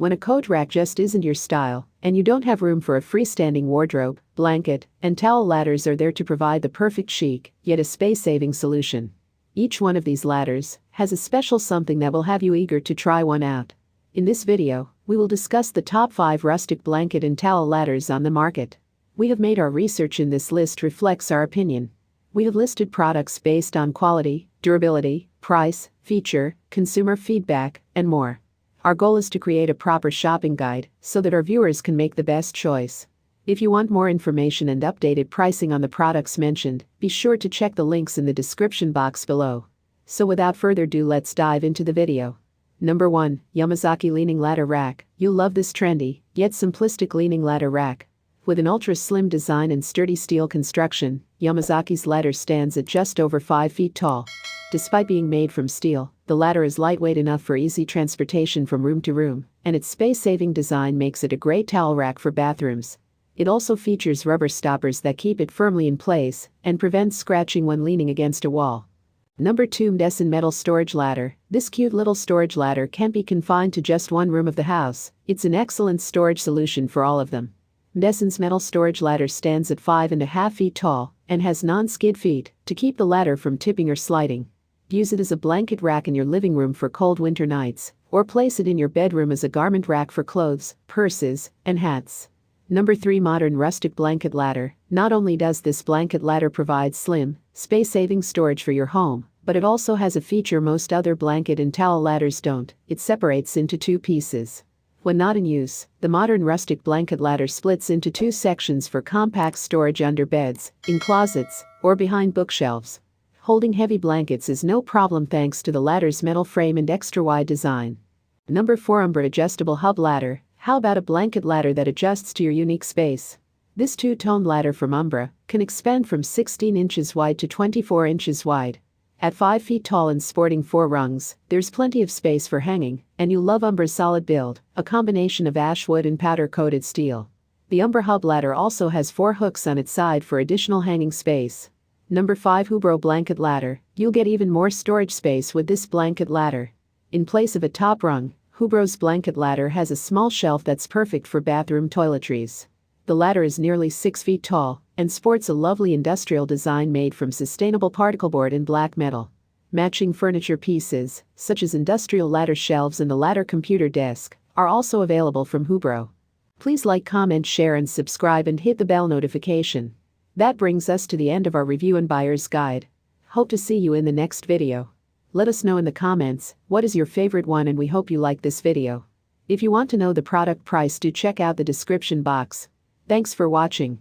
When a coat rack just isn't your style, and you don't have room for a freestanding wardrobe, blanket and towel ladders are there to provide the perfect chic, yet a space-saving solution. Each one of these ladders has a special something that will have you eager to try one out. In this video, we will discuss the top 5 rustic blanket and towel ladders on the market. We have made our research and this list reflects our opinion. We have listed products based on quality, durability, price, feature, consumer feedback, and more. Our goal is to create a proper shopping guide so that our viewers can make the best choice. If you want more information and updated pricing on the products mentioned, be sure to check the links in the description box below. So without further ado, let's dive into the video. Number 1. Yamazaki Leaning Ladder Rack. You'll love this trendy, yet simplistic leaning ladder rack. With an ultra-slim design and sturdy steel construction, Yamazaki's ladder stands at just over 5 feet tall. Despite being made from steel, the ladder is lightweight enough for easy transportation from room to room, and its space-saving design makes it a great towel rack for bathrooms. It also features rubber stoppers that keep it firmly in place and prevent scratching when leaning against a wall. Number 2. Mdessen Metal Storage Ladder. This cute little storage ladder can't be confined to just one room of the house. It's an excellent storage solution for all of them. Mdessen's metal storage ladder stands at 5.5 feet tall and has non-skid feet to keep the ladder from tipping or sliding. Use it as a blanket rack in your living room for cold winter nights, or place it in your bedroom as a garment rack for clothes, purses, and hats. Number 3. Modern Rustic Blanket Ladder. Not only does this blanket ladder provide slim, space-saving storage for your home, but it also has a feature most other blanket and towel ladders don't. It separates into 2 pieces. When not in use, the modern rustic blanket ladder splits into 2 sections for compact storage under beds, in closets, or behind bookshelves. Holding heavy blankets is no problem thanks to the ladder's metal frame and extra-wide design. Number 4. Umbra Adjustable Hub Ladder. How about a blanket ladder that adjusts to your unique space? This two-tone ladder from Umbra can expand from 16 inches wide to 24 inches wide. At 5 feet tall and sporting 4 rungs, there's plenty of space for hanging, and you'll love Umbra's solid build, a combination of ash wood and powder-coated steel. The Umbra Hub Ladder also has 4 hooks on its side for additional hanging space. Number 5. Hubro Blanket Ladder. You'll get even more storage space with this blanket ladder. In place of a top rung, Hubro's blanket ladder has a small shelf that's perfect for bathroom toiletries. The ladder is nearly 6 feet tall and sports a lovely industrial design made from sustainable particleboard and black metal. Matching furniture pieces, such as industrial ladder shelves and the ladder computer desk, are also available from Hubro. Please like, comment, share, and subscribe and hit the bell notification. That brings us to the end of our review and buyer's guide. Hope to see you in the next video. Let us know in the comments what is your favorite one, and we hope you like this video. If you want to know the product price, do check out the description box. Thanks for watching.